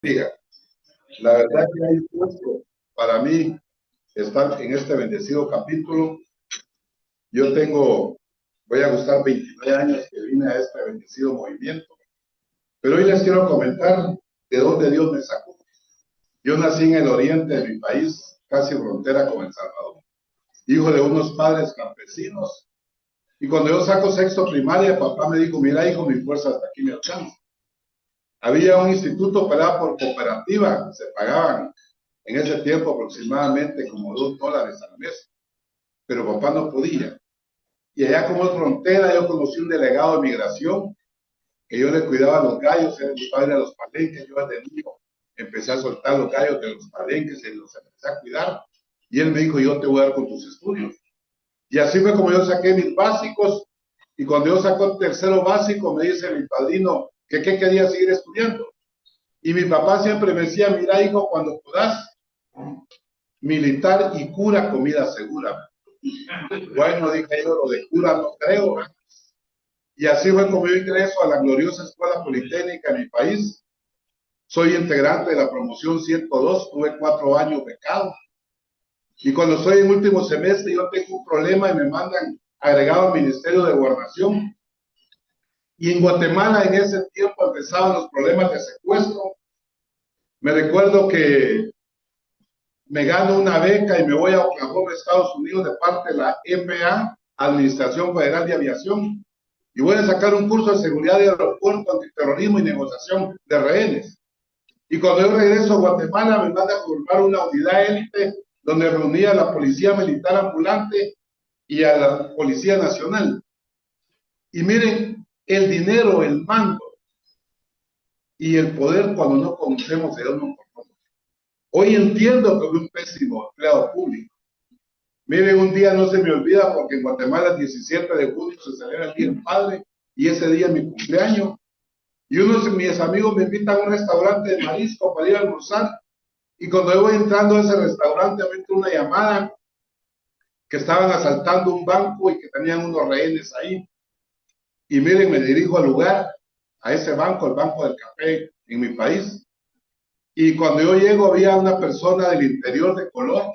Diga, la verdad que hay un gusto para mí estar en este bendecido capítulo. Yo voy a gustar 29 años que vine a este bendecido movimiento, pero hoy les quiero comentar de dónde Dios me sacó. Yo nací en el oriente de mi país, casi frontera con El Salvador, hijo de unos padres campesinos. Y cuando yo saco sexto primaria, papá me dijo, mira hijo, mi fuerza hasta aquí me alcanza. Había un instituto operado por cooperativa, se pagaban en ese tiempo aproximadamente como $2 al mes, pero papá no podía. Y allá como es frontera, yo conocí un delegado de migración, que yo le cuidaba a los gallos, era mi padre a los palenques, yo desde niño empecé a soltar los gallos de los palenques y los empecé a cuidar. Y él me dijo, yo te voy a dar con tus estudios. Y así fue como yo saqué mis básicos, y cuando yo saco el tercero básico, me dice mi padrino que qué quería seguir estudiando. Y mi papá siempre me decía, mira hijo, cuando puedas, militar y cura, comida segura. Bueno, dije yo, lo de cura no creo. Y así fue como yo ingreso a la gloriosa Escuela Politécnica de mi país. Soy integrante de la promoción 102, tuve 4 años becado. Y cuando estoy en último semestre, yo tengo un problema y me mandan agregado al Ministerio de Gobernación. Y en Guatemala en ese tiempo empezaban los problemas de secuestro. Me recuerdo que me gano una beca y me voy a Oklahoma, Estados Unidos, de parte de la FAA, Administración Federal de Aviación, y voy a sacar un curso de seguridad de aeropuerto, antiterrorismo y negociación de rehenes. Y cuando yo regreso a Guatemala, me manda a formar una unidad élite donde reunía a la Policía Militar Ambulante y a la Policía Nacional. Y miren, el dinero, el mando y el poder cuando no conocemos de Dios no conocemos. Hoy entiendo que soy un pésimo empleado público. Miren, un día no se me olvida porque en Guatemala el 17 de junio se celebra el Día del Padre y ese día es mi cumpleaños. Y unos de mis amigos me invitan a un restaurante de marisco para ir a almorzar. Y cuando yo voy entrando a ese restaurante, me entra una llamada que estaban asaltando un banco y que tenían unos rehenes ahí. Y miren, me dirijo al lugar, a ese banco, el Banco del Café en mi país. Y cuando yo llego, había una persona del interior de color,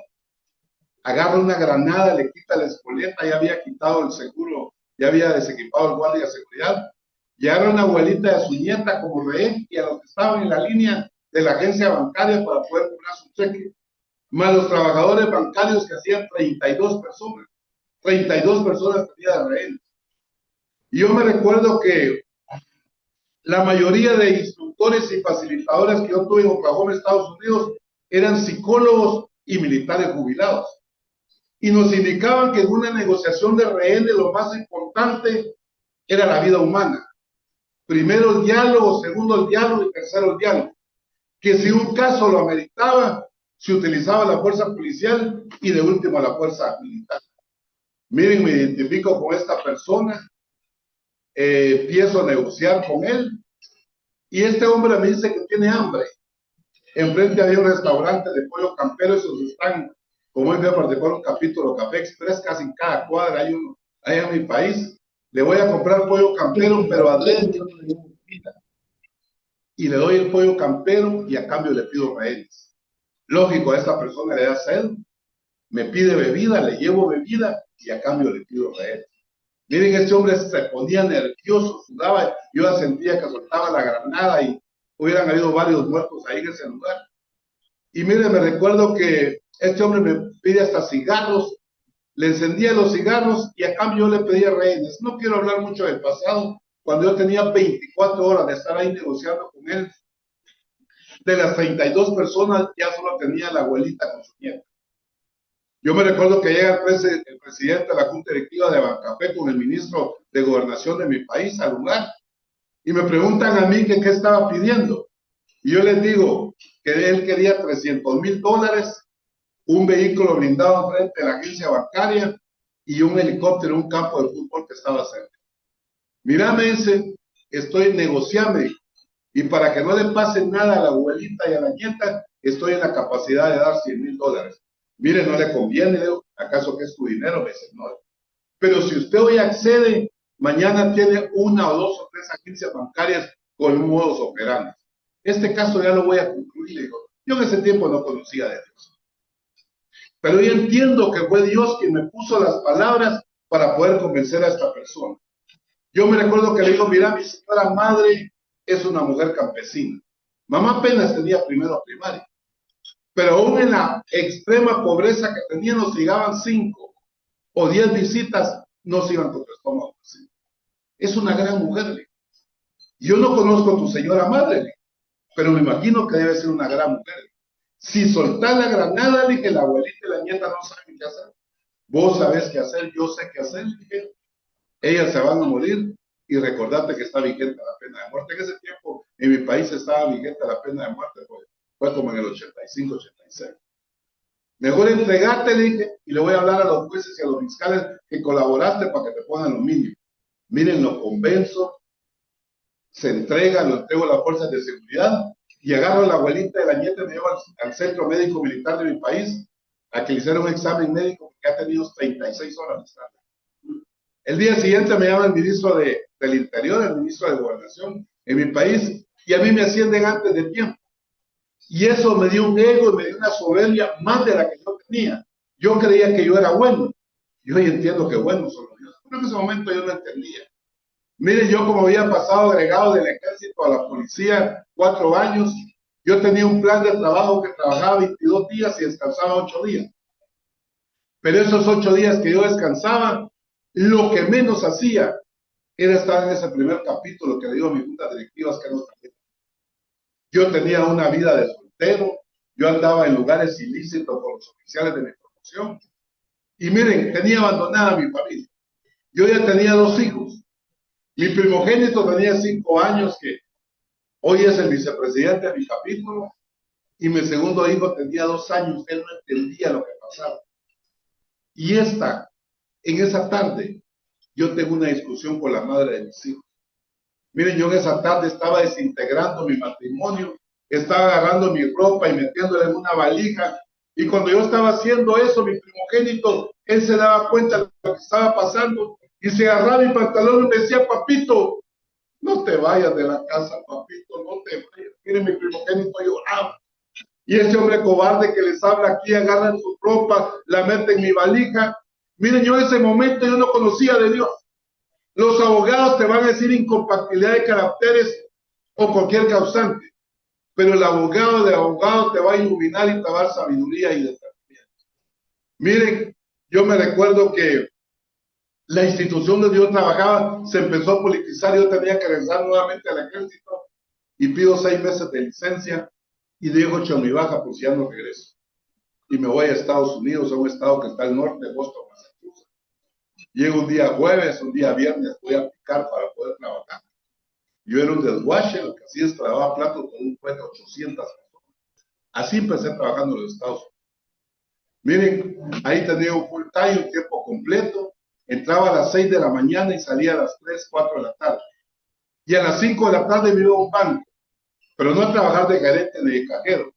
agarra una granada, le quita la espoleta, ya había quitado el seguro, ya había desequipado el guardia de seguridad, y agarra una abuelita de su nieta como rehén, y a los que estaban en la línea de la agencia bancaria para poder cobrar su cheque, más los trabajadores bancarios que hacían 32 personas tenían de rehén. Y yo me recuerdo que la mayoría de instructores y facilitadores que yo tuve en Oklahoma, Estados Unidos, eran psicólogos y militares jubilados. Y nos indicaban que en una negociación de rehenes lo más importante era la vida humana. Primero el diálogo, segundo el diálogo y tercero el diálogo. Que si un caso lo ameritaba, se utilizaba la fuerza policial y de último la fuerza militar. Miren, me identifico con esta persona, empiezo a negociar con él y este hombre me dice que tiene hambre. Enfrente había un restaurante de pollo campero, esos están, como hoy voy a participar un capítulo Café Express, casi en cada cuadra hay uno, allá en mi país. Le voy a comprar pollo campero, pero a yo no le digo comida. Y le doy el pollo campero y a cambio le pido rehenes. Lógico, a esta persona le da sed, me pide bebida, le llevo bebida y a cambio le pido rehenes. Miren, este hombre se ponía nervioso, sudaba, yo ya sentía que soltaba la granada y hubieran habido varios muertos ahí en ese lugar. Y miren, me recuerdo que este hombre me pide hasta cigarros, le encendía los cigarros y a cambio yo le pedía rehenes. No quiero hablar mucho del pasado, cuando yo tenía 24 horas de estar ahí negociando con él. De las 32 personas ya solo tenía la abuelita con su nieta. Yo me recuerdo que llega el presidente de la Junta Directiva de Bancafé con el ministro de Gobernación de mi país al lugar y me preguntan a mí que qué estaba pidiendo. Y yo les digo que él quería $300,000, un vehículo blindado frente a la agencia bancaria y un helicóptero, un campo de fútbol que estaba cerca. Mira, me dice, estoy negociando y para que no le pase nada a la abuelita y a la nieta, estoy en la capacidad de dar $100,000. Mire, no le conviene, ¿acaso que es tu dinero? Me dice, no. Pero si usted hoy accede, mañana tiene una o dos o tres agencias bancarias con un modus operandi. Este caso ya lo voy a concluir. Digo, yo en ese tiempo no conocía de Dios. Pero yo entiendo que fue Dios quien me puso las palabras para poder convencer a esta persona. Yo me recuerdo que le digo, mira, mi señora madre es una mujer campesina. Mamá apenas tenía primero primaria. Pero aún en la extrema pobreza que tenía, nos llegaban 5 o 10 visitas, no se iban con tu estómago. Es una gran mujer. Yo no conozco a tu señora madre, pero me imagino que debe ser una gran mujer. Si soltás la granada, dije, la abuelita y la nieta no saben qué hacer. Vos sabés qué hacer, yo sé qué hacer, dije. Ellas se van a morir y recordate que está vigente la pena de muerte. En ese tiempo, en mi país estaba vigente la pena de muerte, fue como en el 85, 86. Mejor entregate, dije, y le voy a hablar a los jueces y a los fiscales que colaboraste para que te pongan lo mínimo. Miren, lo convenzo, se entrega, lo entrego a las fuerzas de seguridad y agarro a la abuelita de la nieta y me llevo al centro médico militar de mi país a que le hiciera un examen médico porque ha tenido 36 horas de estar. El día siguiente me llama el ministro del Interior, el ministro de Gobernación en mi país, y a mí me ascienden antes de tiempo. Y eso me dio un ego y me dio una soberbia más de la que yo tenía. Yo creía que yo era bueno. Yo hoy entiendo que bueno solo Dios. Pero en ese momento yo no entendía. Miren, yo como había pasado agregado del ejército a la policía 4 años, yo tenía un plan de trabajo que trabajaba 22 días y descansaba 8 días. Pero esos 8 días que yo descansaba, lo que menos hacía era estar en ese primer capítulo que le digo a mis juntas directivas que no sabía. Yo tenía una vida de soltero, yo andaba en lugares ilícitos con los oficiales de mi promoción. Y miren, tenía abandonada mi familia. Yo ya tenía 2 hijos. Mi primogénito tenía 5 años, que hoy es el vicepresidente de mi capítulo, y mi segundo hijo tenía 2 años. Él no entendía lo que pasaba. Y en esa tarde, yo tengo una discusión con la madre de mis hijos. Miren, yo en esa tarde estaba desintegrando mi matrimonio, estaba agarrando mi ropa y metiéndola en una valija. Y cuando yo estaba haciendo eso, mi primogénito, él se daba cuenta de lo que estaba pasando y se agarraba mi pantalón y me decía, papito, no te vayas de la casa, papito, no te vayas. Miren, mi primogénito lloraba. Y ese hombre cobarde que les habla aquí, agarra su ropa, la mete en mi valija. Miren, yo en ese momento yo no conocía de Dios. Los abogados te van a decir incompatibilidad de caracteres o cualquier causante, pero el abogado de abogado te va a iluminar y te va a dar sabiduría y discernimiento. Miren, yo me recuerdo que la institución donde yo trabajaba se empezó a politizar. Yo tenía que regresar nuevamente al ejército y pido 6 meses de licencia y digo, hecho mi baja, pues ya no regreso. Y me voy a Estados Unidos, a un estado que está al norte de Boston, Massachusetts. Llego un día jueves, un día viernes, voy a aplicar para poder trabajar. Yo era un desguache, lo que hacía es trabajar platos con un puesto de 800 personas. Así empecé trabajando en los Estados Unidos. Miren, ahí tenía un full time, un tiempo completo. Entraba a las 6 de la mañana y salía a las 3, 4 de la tarde. Y a las 5 de la tarde me iba a un banco, pero no a trabajar de gerente ni de cajero,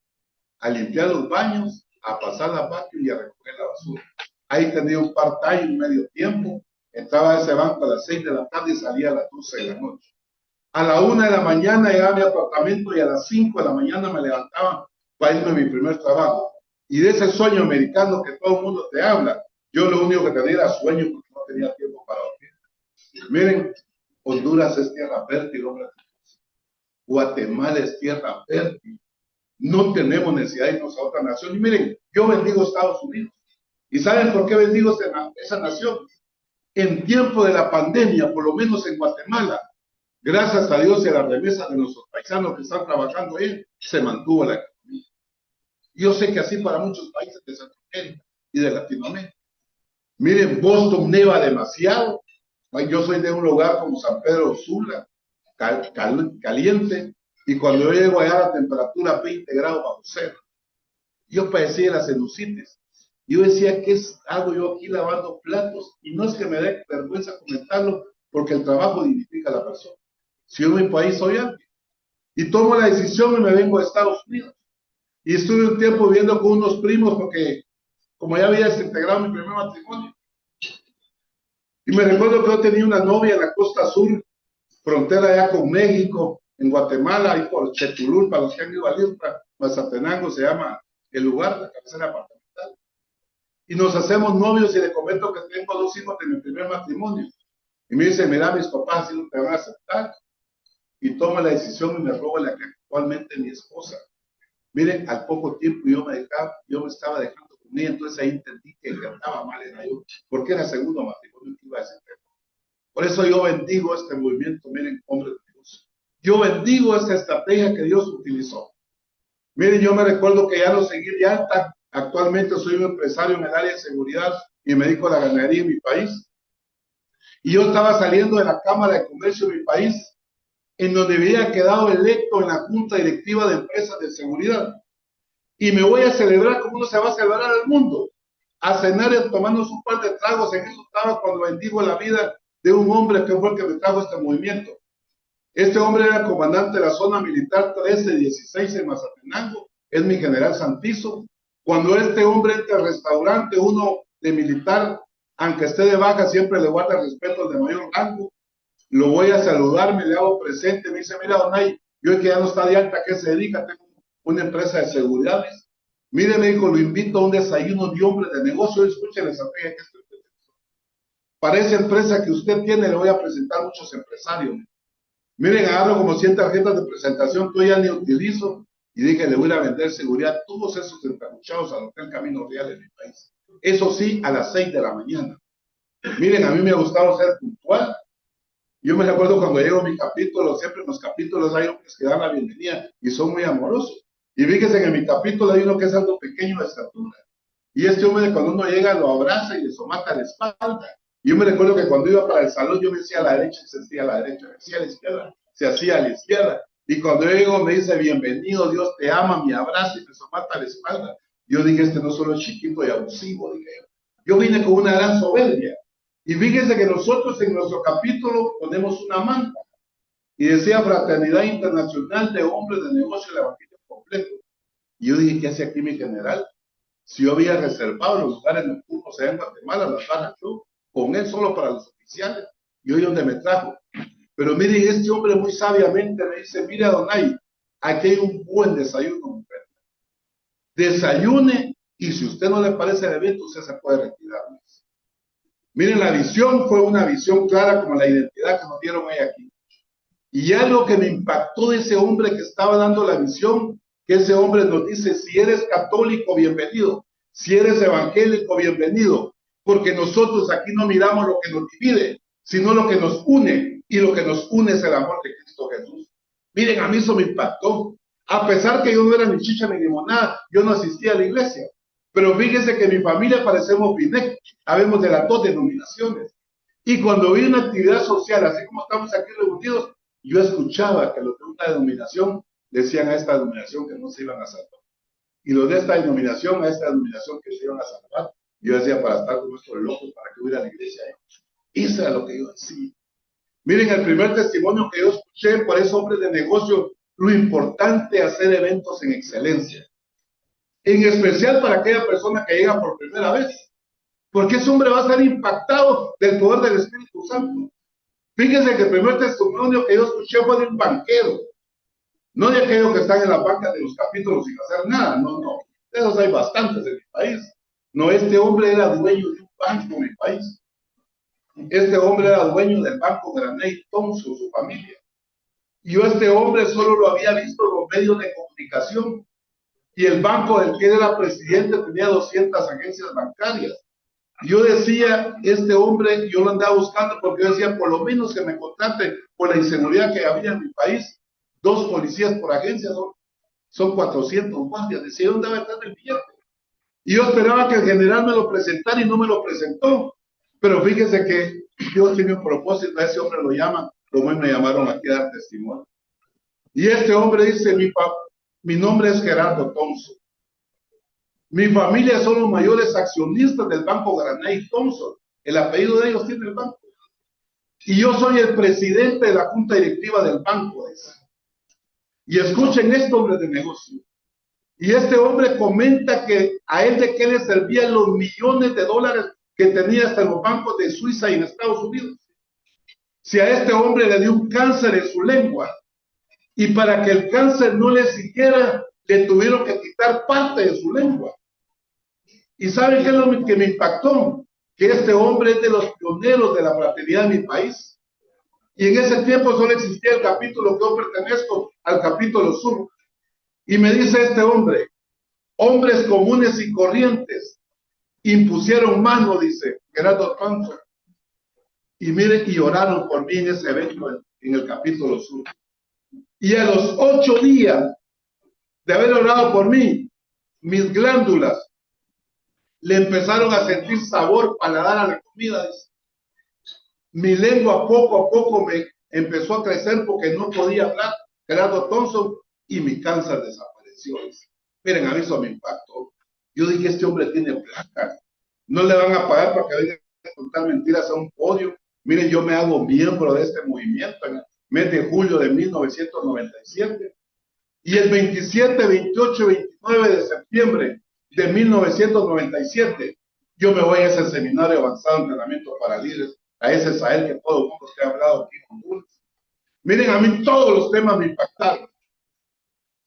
a limpiar los baños, a pasar la vacuum y a recoger la basura. Ahí tenía un part-time, un medio tiempo. Entraba a ese banco a las 6 de la tarde y salía a las 12 de la noche. A la 1 de la mañana llegaba a mi apartamento y a las 5 de la mañana me levantaba para irme a mi primer trabajo. Y de ese sueño americano que todo el mundo te habla, yo lo único que tenía era sueño porque no tenía tiempo para dormir. Miren, Honduras es tierra fértil, hombre. Guatemala es tierra fértil. No tenemos necesidad de irnos a otra nación. Y miren, yo bendigo Estados Unidos. ¿Y saben por qué bendigo esa nación? En tiempo de la pandemia, por lo menos en Guatemala, gracias a Dios y a las remesas de nuestros paisanos que están trabajando ahí, se mantuvo la economía. Yo sé que así para muchos países de Centroamérica y de Latinoamérica. Miren, Boston neva demasiado. Yo soy de un lugar como San Pedro Sula, caliente, y cuando yo llego allá la temperatura 20 grados bajo cero. Yo padecía la sinusitis. Yo decía, ¿qué hago yo aquí lavando platos? Y no es que me dé vergüenza comentarlo, porque el trabajo dignifica a la persona. Si yo en mi país soy alguien, y tomo la decisión y me vengo a Estados Unidos. Y estuve un tiempo viviendo con unos primos, porque como ya había desintegrado mi primer matrimonio. Y me recuerdo que yo tenía una novia en la costa sur, frontera allá con México, en Guatemala, ahí por Chetulul, para los que han ido a Liupa, Mazatenango se llama el lugar, la cabecera apartamental. Y nos hacemos novios y le comento que tengo 2 hijos de mi primer matrimonio. Y me dice, mira, mis papás así no te van a aceptar. Y toma la decisión y me roba la que actualmente mi esposa. Miren, al poco tiempo yo me estaba dejando con ella, entonces ahí entendí que el que andaba mal era yo, porque era el segundo matrimonio que iba a hacer. Por eso yo bendigo este movimiento, miren, hombres de Dios. Yo bendigo esta estrategia que Dios utilizó. Miren, yo me recuerdo que ya no seguí de alta. Actualmente soy un empresario en el área de seguridad y me dedico a la ganadería en mi país. Y yo estaba saliendo de la Cámara de Comercio de mi país, en donde había quedado electo en la Junta Directiva de Empresas de Seguridad. Y me voy a celebrar como uno se va a celebrar al mundo. A cenar y tomarnos un par de tragos. En eso estaba cuando bendigo la vida de un hombre que fue el que me trajo este movimiento. Este hombre era comandante de la zona militar 1316 en Mazatenango. Es mi general Santizo. Cuando este hombre entra al restaurante, uno de militar, aunque esté de baja, siempre le guarda respeto al de mayor rango. Lo voy a saludar, me le hago presente, me dice, mira, Donay, yo que ya no está de alta, ¿a qué se dedica? Tengo una empresa de seguridades. Mire, me dijo, lo invito a un desayuno de hombres de negocio, escuche la estrategia que estoy presentando. Para esa empresa que usted tiene, le voy a presentar muchos empresarios. Miren, agarro como 100 tarjetas de presentación que yo ya ni utilizo, y dije, le voy a vender seguridad a todos esos encapuchados al Hotel Camino Real en mi país. Eso sí, a las 6 de la mañana. Miren, a mí me ha gustado ser puntual. Yo me recuerdo cuando llego a mi capítulo, siempre en los capítulos hay hombres que dan la bienvenida y son muy amorosos. Y fíjense que en mi capítulo hay uno que es algo pequeño de estatura. Y este hombre cuando uno llega lo abraza y le somata la espalda. Y yo me recuerdo que cuando iba para el salón yo me decía a la derecha y se hacía a la derecha, me hacía a la izquierda, se hacía a la izquierda. Y cuando yo llego me dice, bienvenido, Dios te ama, me abraza y me somata la espalda. Yo dije, este no solo es chiquito y abusivo, dije yo. Yo vine con una gran soberbia. Y fíjense que nosotros en nuestro capítulo ponemos una manta y decía Fraternidad Internacional de Hombres de Negocio del Evangelio Completo. Y yo dije, ¿qué hace aquí mi general? Si yo había reservado los lugares nocturnos allá en Guatemala, las barras yo, con él solo para los oficiales, y hoy donde me trajo. Pero miren, este hombre muy sabiamente me dice, mira, Donay, aquí hay un buen desayuno, mujer. Desayune, y si a usted no le parece el evento, usted se puede retirar. Miren, la visión fue una visión clara como la identidad que nos dieron hoy aquí. Y algo que me impactó de ese hombre que estaba dando la visión, que ese hombre nos dice, si eres católico, bienvenido. Si eres evangélico, bienvenido. Porque nosotros aquí no miramos lo que nos divide, sino lo que nos une. Y lo que nos une es el amor de Cristo Jesús. Miren, a mí eso me impactó. A pesar que yo no era ni chicha ni limonada, yo no asistía a la iglesia. Pero fíjense que en mi familia parecemos BINEC, habemos de las 2 denominaciones. Y cuando vi una actividad social, así como estamos aquí reunidos, yo escuchaba que los de una denominación decían a esta denominación que no se iban a salvar. Y los de esta denominación a esta denominación que se iban a salvar. Yo decía, para estar con nuestros locos, para que hubiera la iglesia. Eso era lo que yo decía. Miren, el primer testimonio que yo escuché por esos hombres de negocio, lo importante es hacer eventos en excelencia. En especial para aquella persona que llega por primera vez. Porque ese hombre va a ser impactado del poder del Espíritu Santo. Fíjense que el primer testimonio que yo escuché fue de un banquero. No de aquellos que están en la banca de los capítulos sin hacer nada. No, no. De esos hay bastantes en mi país. No, este hombre era dueño de un banco en mi país. Este hombre era dueño del banco Graney Thompson, su familia. Y yo este hombre solo lo había visto en los medios de comunicación. Y el banco del que era presidente tenía 200 agencias bancarias. Yo decía, este hombre, yo lo andaba buscando porque yo decía, por lo menos que me contrate por la inseguridad que había en mi país. 2 policías por agencia, son 400 guardias. Decía, ¿dónde va a estar el billete? Y yo esperaba que el general me lo presentara y no me lo presentó. Pero fíjese que yo tenía un propósito, a ese hombre lo llaman, como me llamaron aquí a dar testimonio. Y este hombre dice, mi nombre es Gerardo Thompson. Mi familia son los mayores accionistas del banco Graney Thompson. El apellido de ellos tiene el banco. Y yo soy el presidente de la junta directiva del banco ese. Y escuchen esto, hombre de negocio. Y este hombre comenta que a él de qué le servían los millones de dólares que tenía hasta en los bancos de Suiza y en Estados Unidos. Si a este hombre le dio un cáncer en su lengua, Y para que el cáncer no le siguiera, le tuvieron que quitar parte de su lengua. ¿Y saben qué es lo que me impactó? Que este hombre es de los pioneros de la fraternidad en mi país. Y en ese tiempo solo existía el capítulo que yo pertenezco, al capítulo sur. Y me dice este hombre, hombres comunes y corrientes impusieron mano, dice Gerardo Panza. Y miren, y oraron por mí en ese evento en el capítulo sur. Y a los 8 días de haber orado por mí, mis glándulas le empezaron a sentir sabor, paladar a la comida. Dice. Mi lengua poco a poco me empezó a crecer porque no podía hablar. Gerardo Thompson, y mi cáncer desapareció. Dice. Miren, a mí eso me impactó. Yo dije, este hombre tiene plata. No le van a pagar para que venga a contar mentiras a un podio. Miren, yo me hago miembro de este movimiento en el mes de julio de 1997. Y el 27, 28 y 29 de septiembre de 1997, yo me voy a ese seminario avanzado de entrenamiento para líderes, a ese Sahel que todo el mundo se ha hablado aquí en Honduras. Miren, a mí todos los temas me impactaron.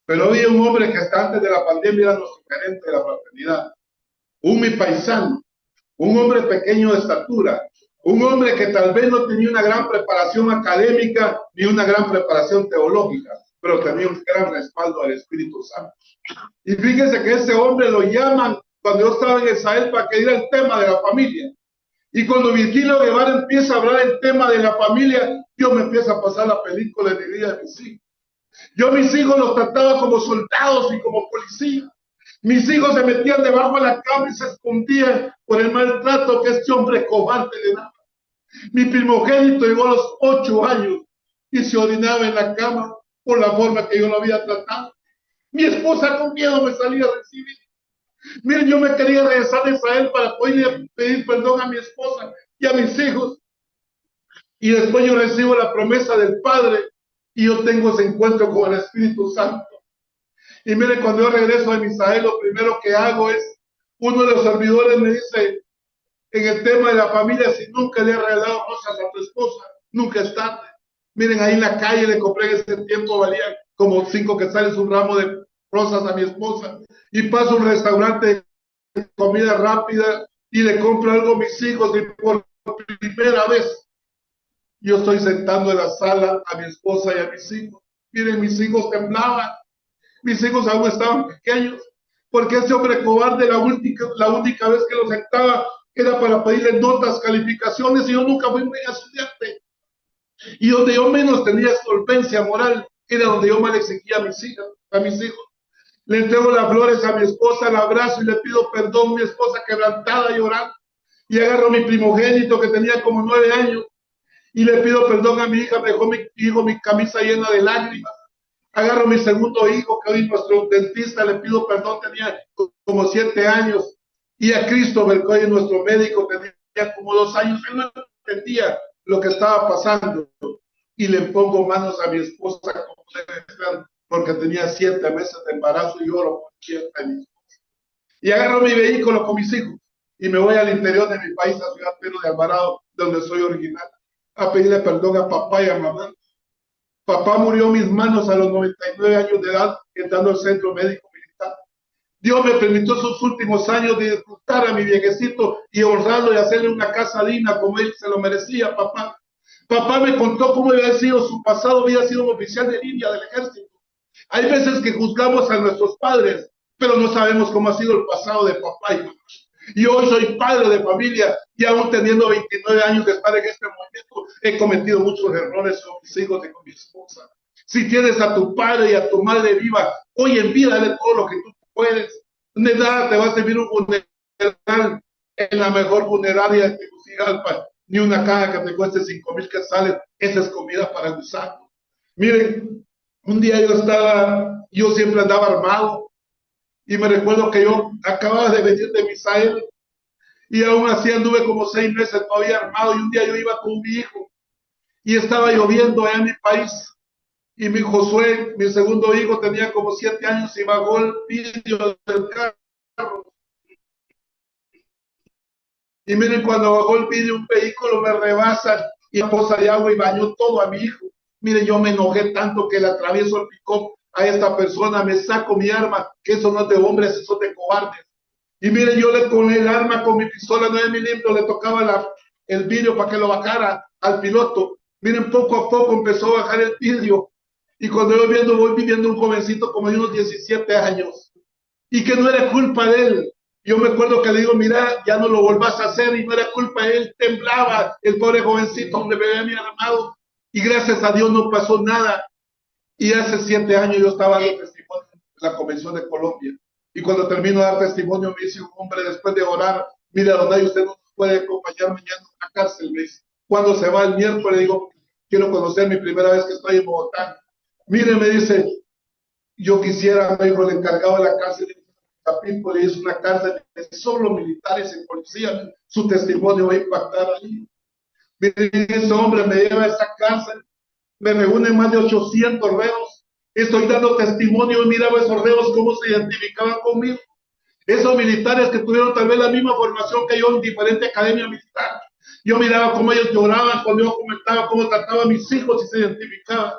Pero había un hombre que hasta antes de la pandemia era nuestro gerente de la fraternidad, un mi paisano, un hombre pequeño de estatura, un hombre que tal vez no tenía una gran preparación académica ni una gran preparación teológica, pero tenía un gran respaldo al Espíritu Santo. Y fíjense que ese hombre lo llaman cuando yo estaba en el Sahel para que diera el tema de la familia. Y cuando Virgilio Guevara empieza a hablar el tema de la familia, yo me empiezo a pasar la película de mi vida de mis hijos. Yo a mis hijos los trataba como soldados y como policías. Mis hijos se metían debajo de la cama y se escondían por el maltrato que este hombre cobarde le daba. Mi primogénito llegó a los 8 años y se orinaba en la cama por la forma que yo lo había tratado. Mi esposa con miedo me salía a recibir. Miren, yo me quería regresar a Israel para poder pedir perdón a mi esposa y a mis hijos. Y después yo recibo la promesa del Padre y yo tengo ese encuentro con el Espíritu Santo. Y miren, cuando yo regreso de Israel, lo primero que hago es, uno de los servidores me dice, en el tema de la familia, si nunca le has regalado cosas a tu esposa, nunca es tarde. Miren, ahí en la calle le compré en ese tiempo, valían como 5 quetzales un ramo de rosas a mi esposa. Y paso a un restaurante de comida rápida y le compro algo a mis hijos y por primera vez yo estoy sentando en la sala a mi esposa y a mis hijos. Miren, mis hijos temblaban. Mis hijos aún estaban pequeños, porque ese hombre cobarde la única vez que lo sentaba era para pedirle notas, calificaciones, y yo nunca fui muy estudiante. Y donde yo menos tenía solvencia moral era donde yo más le exigía a mis hijas, a mis hijos. Le entrego las flores a mi esposa, la abrazo y le pido perdón, mi esposa quebrantada llorando. Y agarro a mi primogénito que tenía como 9 años y le pido perdón a mi hija, me dejó mi hijo mi camisa llena de lágrimas. Agarro a mi segundo hijo, que hoy nuestro dentista, le pido perdón, tenía como 7 años. Y a Christopher, que hoy nuestro médico, tenía como 2 años. Él no entendía lo que estaba pasando. Y le pongo manos a mi esposa, como debe ser, porque tenía 7 meses de embarazo y oro por 7 años. Y agarro mi vehículo con mis hijos y me voy al interior de mi país, a Ciudad Pedro de Alvarado, donde soy original, a pedirle perdón a papá y a mamá. Papá murió en mis manos a los 99 años de edad, entrando al centro médico militar. Dios me permitió sus últimos años de disfrutar a mi viejecito y honrarlo y hacerle una casa digna como él se lo merecía, papá. Papá me contó cómo había sido su pasado, había sido un oficial de línea del ejército. Hay veces que juzgamos a nuestros padres, pero no sabemos cómo ha sido el pasado de papá y mamá. Y hoy soy padre de familia y aún teniendo 29 años de estar en este momento, he cometido muchos errores con mis hijos y con mi esposa. Si tienes a tu padre y a tu madre viva, hoy en vida dale todo lo que tú puedes. De nada te va a servir un funeral en la mejor funeraria de Tegucigalpa, ni una caja que te cueste 5,000 quetzales. Esa es comida para gusanos. Miren, un día yo siempre andaba armado. Y me recuerdo que yo acababa de venir de Misael y aún así anduve como 6 meses todavía armado. Y un día yo iba con mi hijo y estaba lloviendo allá en mi país. Y mi Josué, mi segundo hijo, tenía como 7 años y bajó el vidrio del carro. Y miren, cuando bajó el vidrio, un vehículo me rebasa y la poza de agua y bañó todo a mi hijo. Mire, yo me enojé tanto que le atravieso el pick-up a esta persona, me saco mi arma, que eso no es de hombres, eso es de cobardes. Y mire, yo con el arma, con mi pistola 9 milímetros, le tocaba el vidrio para que lo bajara al piloto. Miren, poco a poco empezó a bajar el vidrio. Y cuando yo voy viviendo un jovencito como de unos 17 años. Y que no era culpa de él. Yo me acuerdo que le digo, mira, ya no lo volvás a hacer. Y no era culpa de él, temblaba el pobre jovencito donde me había mi armado. Y gracias a Dios no pasó nada. Y hace 7 años yo estaba dando testimonio en la Convención de Colombia. Y cuando termino de dar testimonio, me dice un hombre, después de orar, mira, Donay, usted no puede acompañar mañana a la cárcel. Me dice, ¿cuándo se va el miércoles? Le digo, quiero conocer mi primera vez que estoy en Bogotá. Mire, me dice, yo quisiera, me dijo el encargado de la cárcel de Capítulo, y es una cárcel de solo militares y policías. Su testimonio va a impactar ahí. Mire, ese hombre me lleva a esa cárcel, me reúnen más de 800 reos. Estoy dando testimonio y miraba esos reos cómo se identificaban conmigo. Esos militares que tuvieron tal vez la misma formación que yo en diferente academia militar. Yo miraba cómo ellos lloraban cuando yo comentaba cómo trataba a mis hijos y se identificaban.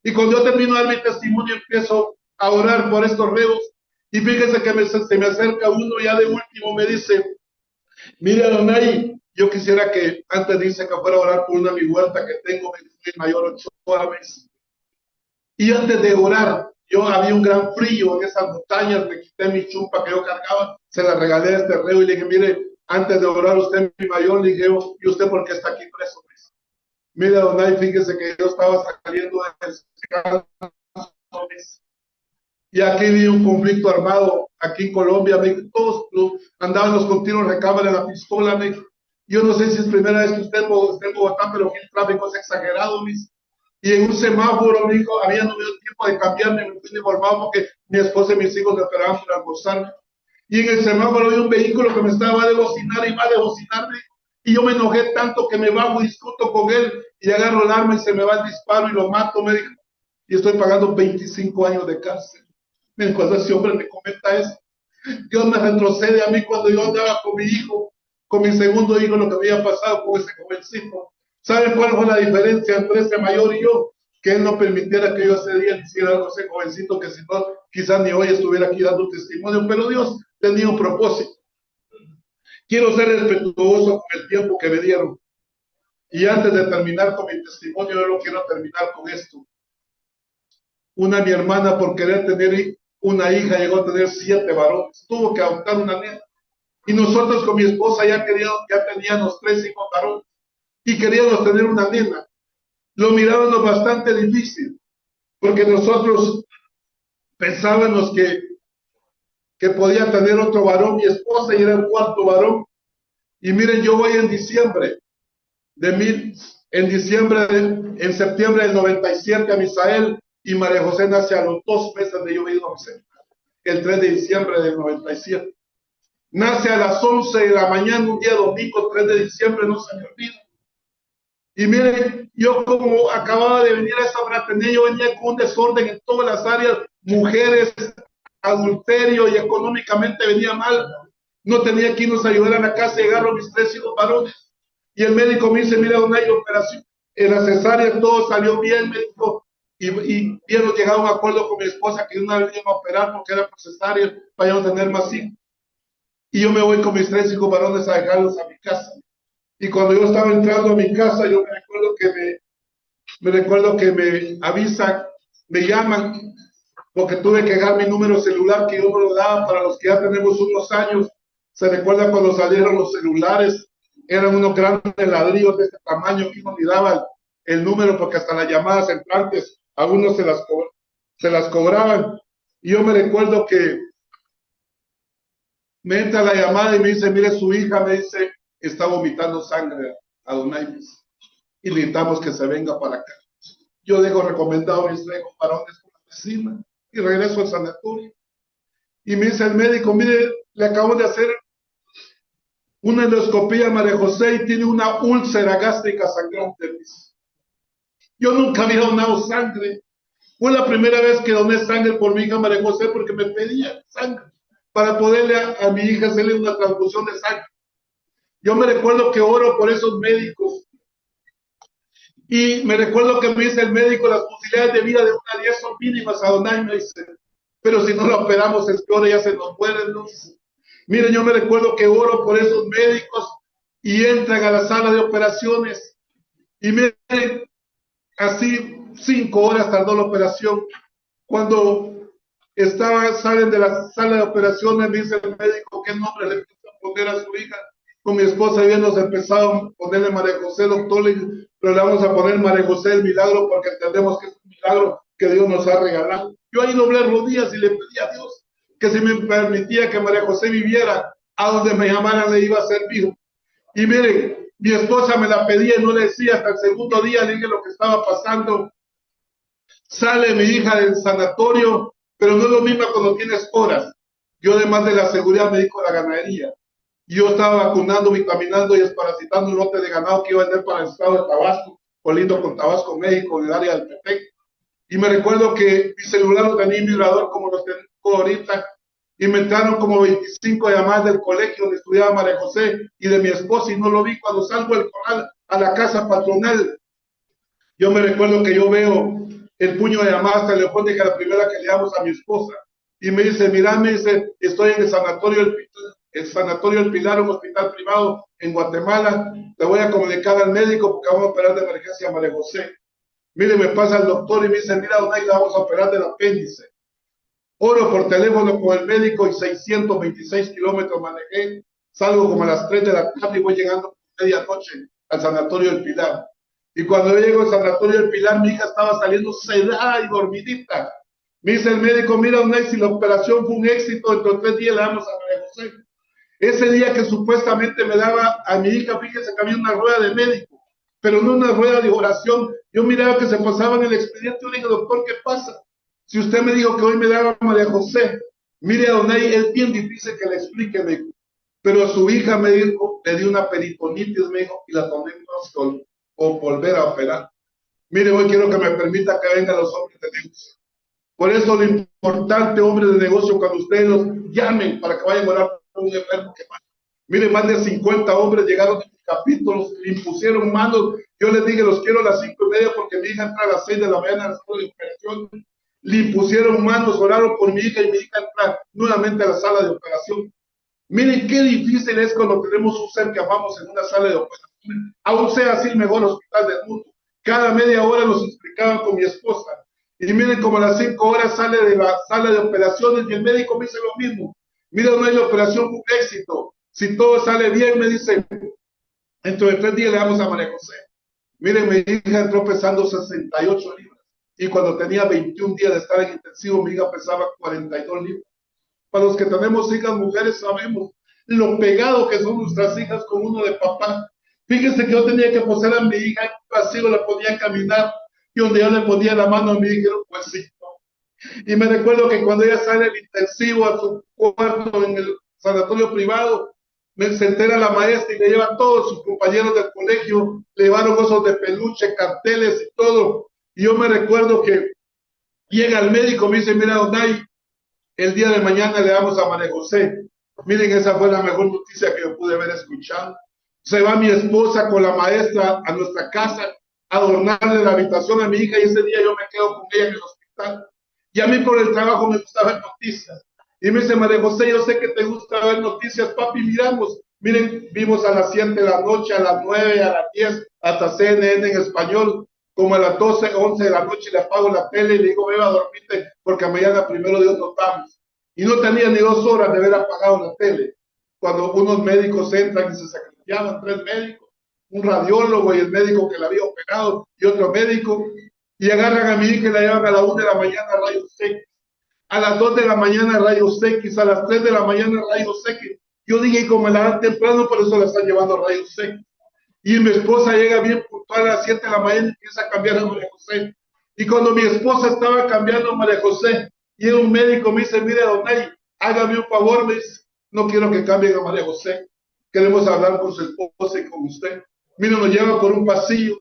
Y cuando yo termino de dar mi testimonio, empiezo a orar por estos reos. Y fíjese que se me acerca uno ya de último, me dice, mira, Donay, yo quisiera que antes dice que fuera a orar por una mi huerta que tengo, el mayor 8 meses. Y antes de orar, yo había un gran frío en esas montañas, me quité mi chumpa que yo cargaba, se la regalé a este reo y le dije, mire, antes de orar usted es mi mayor, le dije, ¿y usted por qué está aquí preso? Mira, Donay, fíjese que yo estaba saliendo de y aquí vi un conflicto armado, aquí en Colombia, todos andaban los continuos recámara de la pistola, yo no sé si es primera vez que usted está en Bogotá, pero aquí el tráfico es exagerado, y en un semáforo, me dijo, había no habido tiempo de cambiarme, me fui informado porque mi esposa y mis hijos me esperaban para almorzar. Y en el semáforo había un vehículo que me estaba de bocinar y va a bocinarme. Y yo me enojé tanto que me bajo y discuto con él y agarro el arma y se me va el disparo y lo mato, me dijo. Y estoy pagando 25 años de cárcel. Cuando ese hombre me comenta eso, Dios me retrocede a mí cuando yo andaba con mi hijo, con mi segundo hijo, lo que había pasado con ese jovencito. ¿Saben cuál fue la diferencia entre ese mayor y yo? Que él no permitiera que yo ese día le hiciera algo a ese jovencito, que si no, quizás ni hoy estuviera aquí dando testimonio, pero Dios tenía un propósito. Quiero ser respetuoso con el tiempo que me dieron. Y antes de terminar con mi testimonio, yo lo quiero terminar con esto. Mi hermana, por querer tener una hija, llegó a tener 7 varones. Tuvo que adoptar una nena. Y nosotros con mi esposa ya teníamos 3 hijos varones. Y queríamos tener una nena. Lo mirábamos bastante difícil. Porque nosotros pensábamos que podía tener otro varón, mi esposa, y era el 4º varón. Y miren, yo voy en septiembre del 97 a Misael, y María José nace a los 2 meses de yo ir a Misael, el 3 de diciembre del 97. Nace a las 11 de la mañana, un día domingo, 3 de diciembre, no se me olvida. Y miren, yo como acababa de venir a esta fraternidad, yo venía con un desorden en todas las áreas, mujeres, adulterio, y económicamente venía mal. No tenía quien nos ayudara en la casa y agarro mis 3 hijos varones. Y el médico me dice, mira, Donay, operación, en la cesárea todo salió bien, médico. Y vieron llegar a un acuerdo con mi esposa que una vez iba a operar porque era por cesárea para no tener más hijos. Y yo me voy con mis 3 hijos varones a dejarlos a mi casa. Y cuando yo estaba entrando a mi casa, yo me recuerdo que me avisan, me llaman, porque tuve que dar mi número celular que yo me lo daba para los que ya tenemos unos años. Se recuerda cuando salieron los celulares, eran unos grandes ladrillos de este tamaño que uno ni daba el número porque hasta las llamadas entrantes a uno se las cobraban. Y yo me recuerdo que me entra la llamada y me dice, mire, su hija, me dice, está vomitando sangre a Donay y necesitamos que se venga para acá. Yo dejo recomendado a mis 3 varones con la vecina y regreso al sanatorio. Y me dice el médico, mire, le acabo de hacer una endoscopía a María José y tiene una úlcera gástrica sangrante. Yo nunca había donado sangre. Fue la primera vez que doné sangre por mi hija María José porque me pedía sangre para poderle a mi hija hacerle una transfusión de sangre. Yo me recuerdo que oro por esos médicos Y me recuerdo que me dice el médico, las posibilidades de vida de una 10 son mínimas, Adonai me dice, pero si no la operamos es peor, ya se nos mueren, ¿no? Miren, yo me recuerdo que oro por esos médicos y entran a la sala de operaciones y miren, así 5 horas tardó la operación. Cuando salen de la sala de operaciones, me dice el médico qué nombre le empezó a poner a su hija. Con mi esposa habíamos empezado a ponerle María José, doctor, pero le vamos a poner María José el milagro porque entendemos que es un milagro que Dios nos ha regalado. Yo ahí doblé rodillas y le pedí a Dios que si me permitía que María José viviera, a donde me llamaran le iba a servir. Y miren, mi esposa me la pedía y no le decía, hasta el segundo día le dije lo que estaba pasando. Sale mi hija del sanatorio, pero no es lo mismo cuando tienes horas. Yo además de la seguridad me dedico a la ganadería. Yo estaba vacunando, vitaminando y desparasitando un lote de ganado que iba a vender para el estado de Tabasco, colindo con Tabasco, México, en el área del Petec. Y me recuerdo que mi celular lo tenía en vibrador como los tengo ahorita, y me entraron como 25 llamadas del colegio donde estudiaba María José y de mi esposa, y no lo vi cuando salgo del corral a la casa patronal. Yo me recuerdo que yo veo el puño de llamadas telefónicas, la primera que le damos a mi esposa, y me dice, mira, me dice, estoy en el Sanatorio El Pilar, un hospital privado en Guatemala, te voy a comunicar al médico porque vamos a operar de emergencia a María José. Mire, me pasa el doctor y me dice, mira, Donay, la vamos a operar del apéndice. Oro por teléfono con el médico y 626 kilómetros manejé, salgo como a las 3 de la tarde y voy llegando a medianoche al Sanatorio del Pilar. Y cuando yo llego al Sanatorio del Pilar, mi hija estaba saliendo sedada y dormidita. Me dice el médico, mira, Donay, si la operación fue un éxito, dentro de 3 días le damos a María José. Ese día que supuestamente me daba a mi hija, fíjese que había una rueda de médico, pero no una rueda de oración. Yo miraba que se pasaba en el expediente y le dije, doctor, ¿qué pasa? Si usted me dijo que hoy me daba a María José, mire, a Donay, es bien difícil que le explique, me dijo. Pero su hija me dijo, le dio una peritonitis, me dijo, y la tomé o volver a operar. Mire, hoy quiero que me permita que vengan los hombres de negocio. Por eso lo importante, hombres de negocio, cuando ustedes los llamen para que vayan a orar por un enfermo que vaya. Mire, más de 50 hombres llegaron en mis capítulos, le impusieron manos. Yo les dije, los quiero a las 5:30 porque mi hija entra a las 6 de la mañana a la sala de operación. Le impusieron manos, oraron por mi hija y mi hija entra nuevamente a la sala de operación. Miren qué difícil es cuando tenemos un ser que amamos en una sala de operación. Aún sea así el mejor hospital del mundo. Cada media hora nos explicaban con mi esposa. Y miren, como a las 5 horas sale de la sala de operaciones y el médico me dice lo mismo. Mira, no hay operación con éxito. Si todo sale bien, me dice, dentro de 3 días le damos a María José. Miren, mi hija entró pesando 68 libras. Y cuando tenía 21 días de estar en intensivo, mi hija pesaba 42 libras. Para los que tenemos hijas mujeres, sabemos lo pegado que son nuestras hijas con uno de papá. Fíjense que yo tenía que posar a mi hija, vacío la podía caminar, y donde yo le ponía la mano a mi hija, pues sí. Y me recuerdo que cuando ella sale del intensivo a su cuarto en el sanatorio privado, se entera la maestra y le lleva a todos sus compañeros del colegio, le llevaron osos de peluche, carteles y todo. Y yo me recuerdo que llega el médico, me dice, mira, Donay, el día de mañana le damos a María José. Miren, esa fue la mejor noticia que yo pude haber escuchado. Se va mi esposa con la maestra a nuestra casa a adornarle la habitación a mi hija y ese día yo me quedo con ella en el hospital. Y a mí por el trabajo me gusta ver noticias. Y me dice, María José, yo sé que te gusta ver noticias, papi, miramos. Miren, vimos a las 7 de la noche, a las 9, a las 10, hasta CNN en español. Como a las 12, 11 de la noche le apago la tele y le digo, beba, dormite, porque mañana primero Dios nos vamos. Y no tenía ni 2 horas de haber apagado la tele. Cuando unos médicos entran y se sacrificaban, 3 médicos, un radiólogo y el médico que la había operado y otro médico, y agarran a mi hija y la llevan a la 1 de la mañana a rayos X, a las 2 de la mañana a rayos X, a las 3 de la mañana a rayos X. Yo dije, como la dan temprano, por eso la están llevando a rayos X. Y mi esposa llega bien puntual a las 7 de la mañana y empieza a cambiar a María José. Y cuando mi esposa estaba cambiando a María José, y un médico me dice, mire, Donay, hágame un favor, me dice, no quiero que cambien a María José, queremos hablar con su esposa y con usted. Mire, nos lleva por un pasillo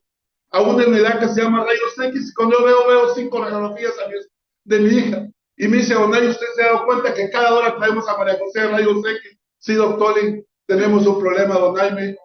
a una unidad que se llama rayos X, y cuando yo veo 5 radiografías de mi hija, y me dice, Donay, ¿usted se ha dado cuenta que cada hora traemos a María José a rayos X? Sí, doctor, tenemos un problema, Donay, me dijo.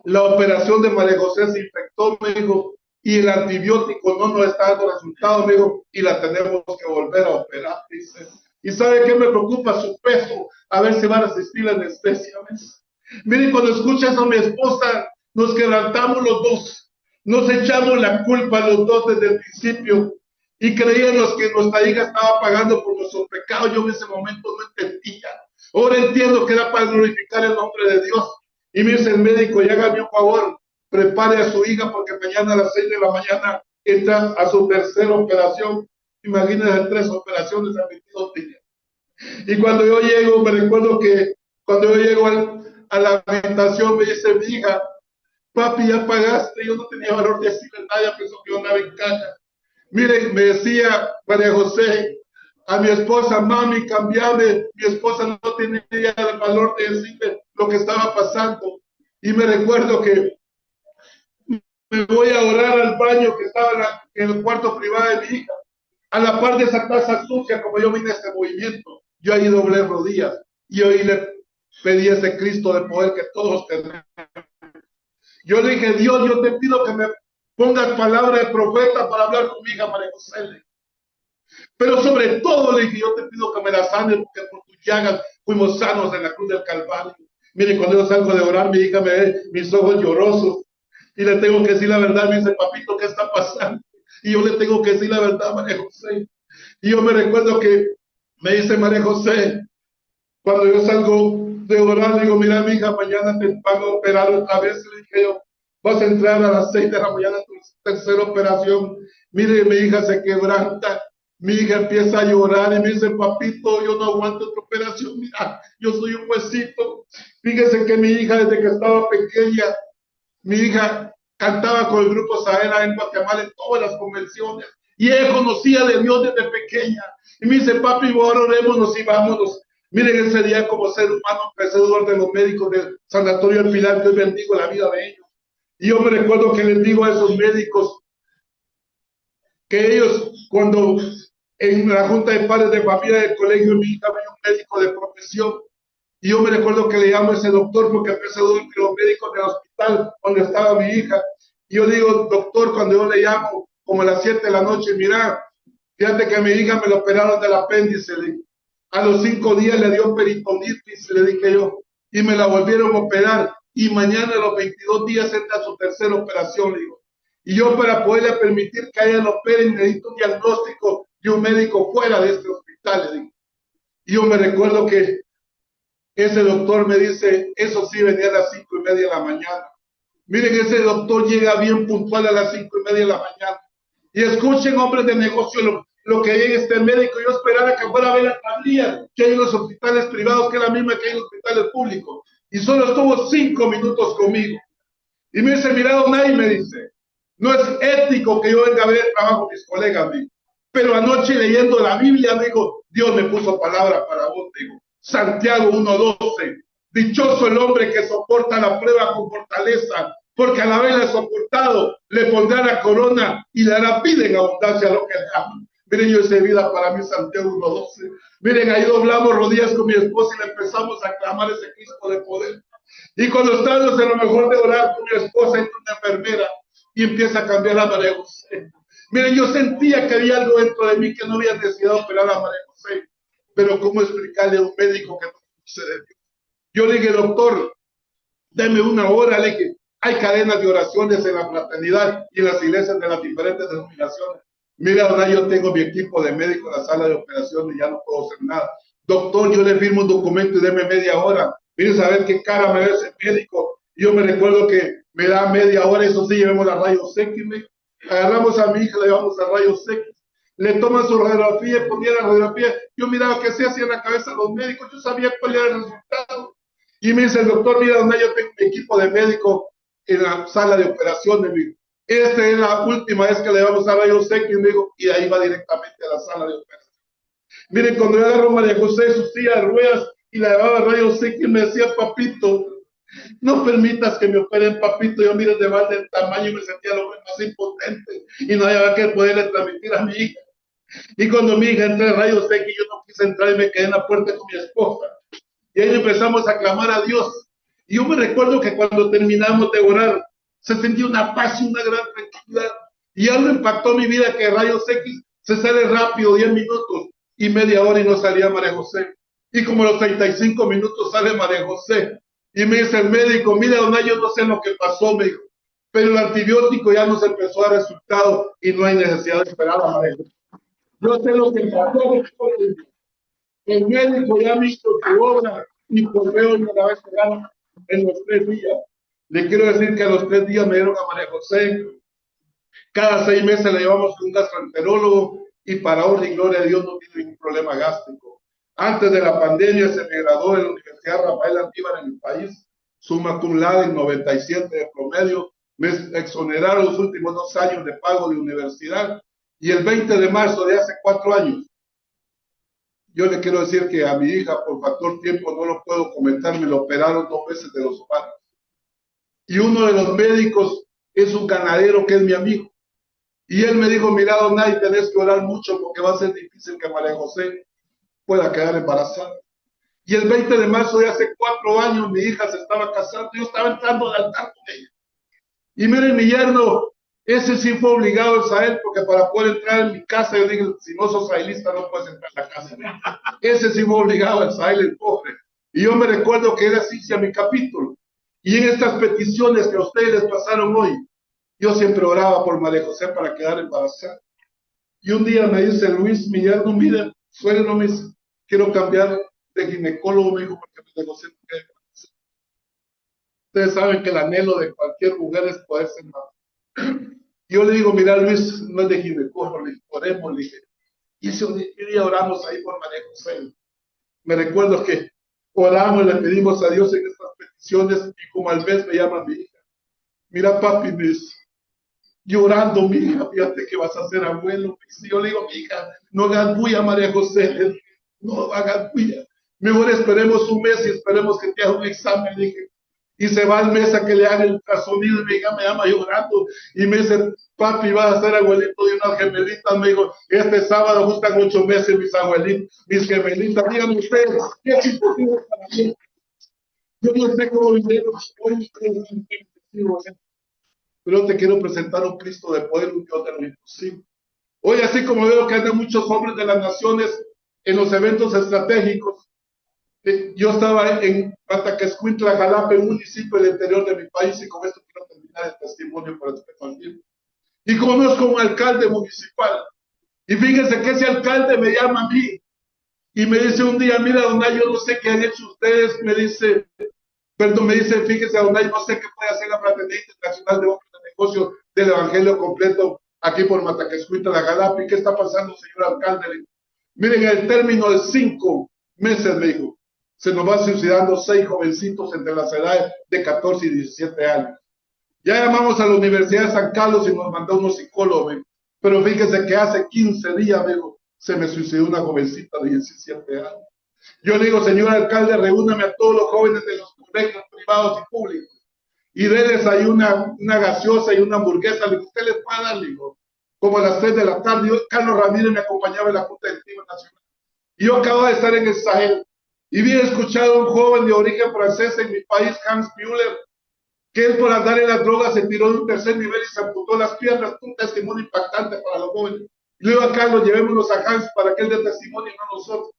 La operación de María José se infectó todo, me dijo, y el antibiótico no nos está dando resultado, me dijo, y la tenemos que volver a operar, dice. ¿Y sabe qué me preocupa? Su peso, a ver si van a asistir la anestesia, ¿ves? Miren, cuando escucha eso a mi esposa, nos quebrantamos los dos, nos echamos la culpa los dos desde el principio, y creíamos que nuestra hija estaba pagando por nuestros pecados. Yo en ese momento no entendía. Ahora entiendo que era para glorificar el nombre de Dios. Y me dice el médico, ya hágame un favor, prepare a su hija porque mañana a las 6 de la mañana entra a su tercera operación. Imagínense, 3 operaciones a 22 días. Y cuando yo llego, me recuerdo que cuando yo llego a la habitación, me dice mi hija, papi, ya pagaste. Yo no tenía valor de decirle nada, ya pensó que yo andaba en caja. Miren, me decía María José a mi esposa, mami, cambiame. Mi esposa no tenía el valor de decirle lo que estaba pasando. Y me recuerdo que me voy a orar al baño que estaba en el cuarto privado de mi hija. A la par de esa taza sucia, como yo vine a este movimiento, yo ahí doblé rodillas y ahí le pedí a ese Cristo de poder que todos tenemos. Yo le dije, Dios, yo te pido que me pongas palabra de profeta para hablar con mi hija María José. Pero sobre todo le dije, yo te pido que me la sanes porque por tus llagas fuimos sanos en la cruz del Calvario. Mire, cuando yo salgo de orar, mi hija me ve mis ojos llorosos y le tengo que decir la verdad. Me dice, papito, ¿qué está pasando? Y yo le tengo que decir la verdad, María José. Y yo me recuerdo que me dice María José, cuando yo salgo de orar, le digo, mira, mi hija, mañana te van a operar otra vez. Le dije yo, vas a entrar a las 6 de la mañana a tu tercera operación. Mire, mi hija se quebranta. Mi hija empieza a llorar y me dice, papito, yo no aguanto otra operación. Mira, yo soy un huesito. Fíjese que mi hija, desde que estaba pequeña, mi hija cantaba con el grupo Sahara en Guatemala en todas las convenciones. Y ella conocía de Dios desde pequeña. Y me dice, papi, ahora orémonos y vámonos. Miren, ese día como ser humano, empecedor de los médicos del Sanatorio del Pilar, que bendigo la vida de ellos. Y yo me recuerdo que les digo a esos médicos que ellos, cuando en la junta de padres de familia del colegio, mi hija había un médico de profesión. Y yo me recuerdo que le llamo a ese doctor porque empecé a de los médicos del hospital donde estaba mi hija. Y yo digo, doctor, cuando yo le llamo, como a las 7 de la noche, mira, fíjate que a mi hija me lo operaron del apéndice. A los 5 días le dio peritonitis, le dije yo, y me la volvieron a operar. Y mañana a los 22 días entra a su tercera operación, le digo. Y yo para poderle permitir que ella lo opere, necesito un diagnóstico de un médico fuera de este hospital, le digo. Y yo me recuerdo que ese doctor me dice, eso sí, venía a las 5:30 de la mañana. Miren, ese doctor llega bien puntual a las 5:30 de la mañana. Y escuchen, hombres de negocio, lo que hay en este médico. Yo esperaba que fuera a ver la tablilla que hay en los hospitales privados, que es la misma que hay en los hospitales públicos. Y solo estuvo 5 minutos conmigo. Y me dice, mira, Donay, me dice, no es ético que yo venga a ver el trabajo de mis colegas, digo. Pero anoche leyendo la Biblia, digo, Dios me puso palabra para vos, digo. Santiago 1:12, dichoso el hombre que soporta la prueba con fortaleza, porque al haberla soportado, le pondrá la corona y le hará vida en abundancia a lo que le aman. Miren, yo hice vida para mí, Santiago 1:12. Miren, ahí doblamos rodillas con mi esposa y le empezamos a clamar ese Cristo de poder. Y cuando estábamos en lo mejor de orar con mi esposa, entra una enfermera y empieza a cambiar a María José. Miren, yo sentía que había algo dentro de mí que no había decidido operar a María José. Pero ¿cómo explicarle a un médico que no conoce de Dios? Yo le dije, doctor, deme una hora, le dije, hay cadenas de oraciones en la fraternidad y en las iglesias de las diferentes denominaciones. Mira, ahora yo tengo mi equipo de médicos en la sala de operaciones y ya no puedo hacer nada. Doctor, yo le firmo un documento y deme media hora. Mire, saber qué cara me ve ese médico. Y yo me recuerdo que me da media hora, eso sí, llevemos a rayos X. Agarramos a mi hija, le llevamos a rayos X. Le toman su radiografía, ponía la radiografía. Yo miraba que se hacía en la cabeza de los médicos. Yo sabía cuál era el resultado. Y me dice el doctor, mira, donde yo tengo mi equipo de médicos en la sala de operaciones. Me dijo, esta es la última vez que le vamos a rayos X, me dijo, y de ahí va directamente a la sala de operaciones. Miren, cuando yo agarro a María José su silla de ruedas y la llevaba a rayos X, me decía, papito, no permitas que me operen, papito. Yo mire de mal del tamaño y me sentía lo más impotente y no había que poderle transmitir a mi hija. Y cuando mi hija entra en rayos X, yo no quise entrar y me quedé en la puerta con mi esposa. Y ahí empezamos a clamar a Dios. Y yo me recuerdo que cuando terminamos de orar, Se sentía una paz y una gran tranquilidad. Y algo impactó mi vida, que rayos X se sale rápido, 10 minutos y media hora y no salía María José. Y como a los 35 minutos sale María José. Y me dice el médico, mira, dona, yo no sé lo que pasó, me dijo, pero el antibiótico ya nos empezó a dar resultado y no hay necesidad de esperar a María José. Yo sé lo que pasó. El médico ya ha visto su obra y por veo no la va a esperar en los 3 días. Le quiero decir que a los 3 días me dieron a María José. Cada 6 meses le llevamos a un gastroenterólogo y para honra y gloria de Dios no tiene ningún problema gástrico. Antes de la pandemia se me graduó en la Universidad Rafael Andívar en mi país, summa cum laude en 97 de promedio. Me exoneraron los últimos 2 años de pago de universidad y el 20 de marzo de hace 4 años, yo le quiero decir que a mi hija, por factor tiempo, no lo puedo comentar, me lo operaron 2 veces de los ovarios. Y uno de los médicos es un ganadero que es mi amigo. Y él me dijo, mira, Donay, tenés que orar mucho porque va a ser difícil que María José pueda quedar embarazada. Y el 20 de marzo de hace 4 años, mi hija se estaba casando, yo estaba entrando al altar con ella. Y miren, mi yerno, ese sí fue obligado a Israel, porque para poder entrar en mi casa, yo dije, si no sos israelista, no puedes entrar en la casa. Ese sí fue obligado a Israel, el pobre. Y yo me recuerdo que era así a mi capítulo. Y en estas peticiones que a ustedes les pasaron hoy, yo siempre oraba por María José para quedar embarazada. Y un día me dice Luis, mi yerno, mira, suena, me dice, quiero cambiar de ginecólogo, me dijo, porque María José no queda embarazada. Ustedes saben que el anhelo de cualquier mujer es poder ser madre. Yo le digo, mira, Luis, no es de ginecólogo, le dije, oremos, le dije. Y ese día oramos ahí por María José. Me recuerdo que oramos, le pedimos a Dios en estas peticiones, y como al mes me llama mi hija. Mira, papi, me dice, llorando, mi hija, fíjate que vas a ser abuelo. Y yo le digo, mi hija, no hagas bulla, María José, no hagas bulla. Mejor esperemos un mes y esperemos que te haga un examen, dije. Y se va al mes a que le haga el ultrasonido y mi hija me llama llorando y me dice, papi, vas a ser abuelito de unas gemelitas. Me dijo, este sábado gustan 8 meses mis abuelitos, mis gemelitas. Díganme ustedes, ¿qué es imposible para mí? Yo no sé cómo vinieron hoy, pero te quiero presentar un Cristo de poder, un Dios de lo imposible. Hoy, así como veo que andan muchos hombres de las naciones en los eventos estratégicos, yo estaba en Pataquescuintla, Jalapa, en un municipio del interior de mi país, y con esto quiero terminar el testimonio por respeto al tiempo. Y conozco a un alcalde municipal, y fíjense que ese alcalde me llama a mí, y me dice un día, mira, Donay, yo no sé qué han hecho ustedes, me dice, fíjese, Donay, no sé qué puede hacer la Fraternidad Internacional de Hombres de Negocios del Evangelio completo aquí por Mataquescuintla, Jalapa, ¿y qué está pasando, señor alcalde? Miren, en el término de 5 meses, me dijo, se nos va suicidando 6 jovencitos entre las edades de 14 y 17 años. Ya llamamos a la Universidad de San Carlos y nos mandó unos psicólogos, pero fíjese que hace 15 días, amigo, se me suicidó una jovencita de 17 años. Yo le digo, señor alcalde, reúname a todos los jóvenes de los colegios privados y públicos y déles ahí una gaseosa y una hamburguesa. Le digo, usted les puede dar, le digo, como a las 3 de la tarde. Yo, Carlos Ramírez me acompañaba en la Junta Directiva Nacional. Y yo acababa de estar en el Sahel y había escuchado a un joven de origen francés en mi país, Hans Müller, que él por andar en las drogas se tiró de un 3er nivel y se amputó las piernas. Un testimonio impactante para los jóvenes. Y le digo a Carlos, llevémonos a Hans para que él dé testimonio, no nosotros.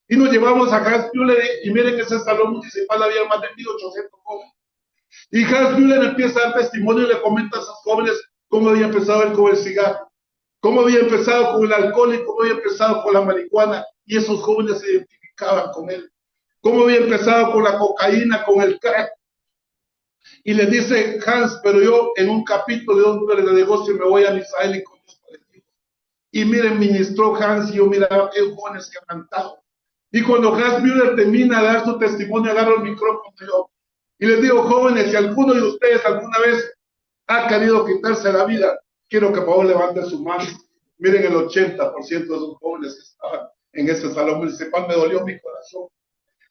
Y nos llevamos a Hans Müller y miren que ese salón municipal había más de 1,800 jóvenes. Y Hans Müller empieza a dar testimonio y le comenta a esos jóvenes cómo había empezado él con el cigarro, cómo había empezado con el alcohol y cómo había empezado con la marihuana. Y esos jóvenes se identificaban con él. Cómo había empezado con la cocaína, con el crack. Y le dice Hans, pero yo en un capítulo de hombres de negocio me voy a Misael y con los colectivos. Y miren, ministró Hans y yo miraba a jóvenes quebrantados. Y cuando Hans Müller termina de dar su testimonio, agarro el micrófono y les digo, jóvenes, si alguno de ustedes alguna vez ha querido quitarse la vida, quiero que por favor levanten su mano. Miren, el 80% de esos jóvenes que estaban en ese salón municipal, me dolió mi corazón.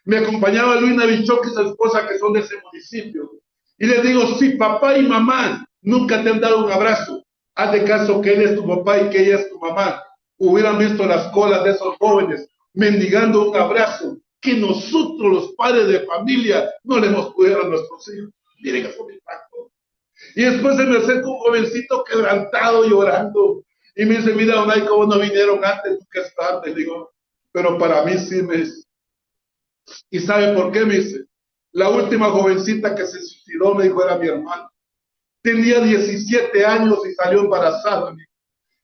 Me acompañaba Luis Navichó, que es su esposa, que son de ese municipio. Y les digo, si papá y mamá nunca te han dado un abrazo, haz de caso que él es tu papá y que ella es tu mamá. Hubieran visto las colas de esos jóvenes mendigando un abrazo que nosotros, los padres de familia, no le hemos podido a nuestros hijos. Miren, eso me impactó. Y después se me acerca un jovencito quebrantado, llorando. Y me dice, mira, Unai, ¿cómo no vinieron antes? Tú que es tarde. Digo, pero para mí sí me dice. ¿Y sabe por qué? Me dice, la última jovencita que se suicidó, me dijo, era mi hermana. Tenía 17 años y salió embarazada.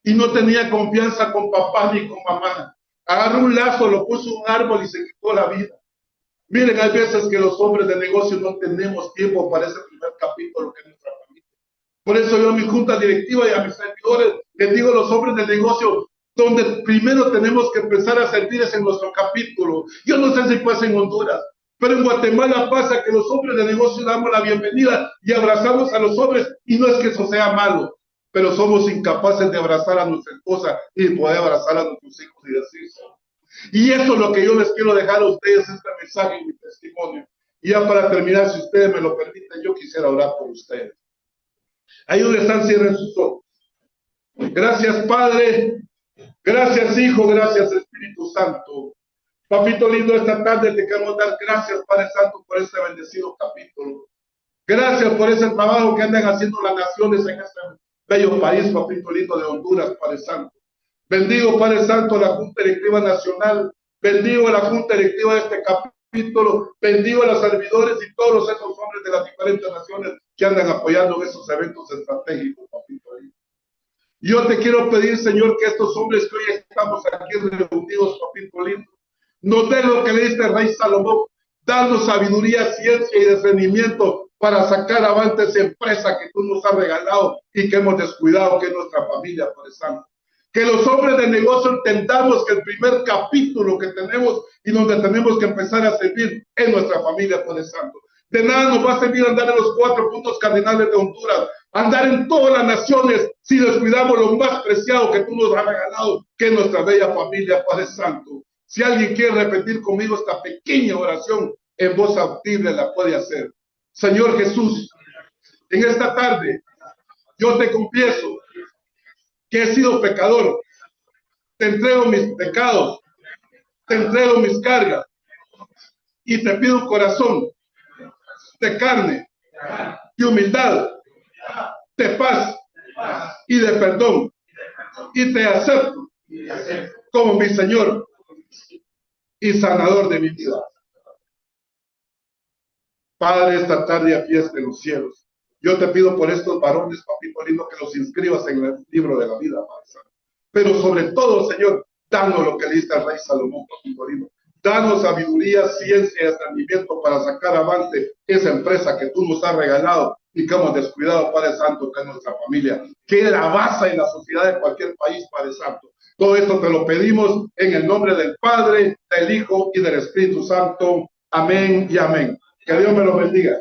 Y no tenía confianza con papá ni con mamá. Agarró un lazo, lo puso en un árbol y se quitó la vida. Miren, hay veces que los hombres de negocio no tenemos tiempo para ese primer capítulo que es nuestra familia. Por eso yo a mi junta directiva y a mis servidores les digo, los hombres de negocio, donde primero tenemos que empezar a servir es en nuestro capítulo. Yo no sé si pasa en Honduras, pero en Guatemala pasa que los hombres de negocio damos la bienvenida y abrazamos a los hombres, y no es que eso sea malo, pero somos incapaces de abrazar a nuestra esposa y poder abrazar a nuestros hijos y decírselo. Y eso es lo que yo les quiero dejar a ustedes, este mensaje y mi testimonio. Y ya para terminar, si ustedes me lo permiten, yo quisiera orar por ustedes. Ahí donde están, cierren sus ojos. Gracias, Padre. Gracias, Hijo. Gracias, Espíritu Santo. Papito lindo, esta tarde te queremos dar gracias, Padre Santo, por este bendecido capítulo. Gracias por ese trabajo que andan haciendo las naciones en este bello país, papito lindo de Honduras, Padre Santo. Bendigo, Padre Santo, la Junta Directiva Nacional. Bendigo la Junta Directiva de este capítulo. Bendigo a los servidores y todos esos hombres de las diferentes naciones que andan apoyando esos eventos estratégicos, papito lindo. Yo te quiero pedir, Señor, que estos hombres que hoy estamos aquí reunidos, papito lindo, nos den lo que le diste al rey Salomón, darnos sabiduría, ciencia y discernimiento para sacar adelante esa empresa que tú nos has regalado y que hemos descuidado, que es nuestra familia, Padre Santo. Que los hombres de negocio entendamos que el primer capítulo que tenemos y donde tenemos que empezar a servir es nuestra familia, Padre Santo. De nada nos va a servir andar en los 4 puntos cardinales de Honduras, andar en todas las naciones si descuidamos lo más preciado que tú nos has regalado, que es nuestra bella familia, Padre Santo. Si alguien quiere repetir conmigo esta pequeña oración en voz audible, la puede hacer. Señor Jesús, en esta tarde yo te confieso que he sido pecador. Te entrego mis pecados, te entrego mis cargas y te pido un corazón de carne, de humildad, de paz y de perdón, y te acepto como mi Señor y sanador de mi vida. Padre, esta tarde afiesta en los cielos. Yo te pido por estos varones, papito lindo, que los inscribas en el libro de la vida, Padre. Pero sobre todo, Señor, danos lo que le diste al rey Salomón, papito lindo. Danos sabiduría, ciencia y entendimiento para sacar avante esa empresa que tú nos has regalado y que hemos descuidado, Padre Santo, que es nuestra familia, que es la base en la sociedad de cualquier país, Padre Santo. Todo esto te lo pedimos en el nombre del Padre, del Hijo y del Espíritu Santo. Amén y amén. Que Dios me lo bendiga.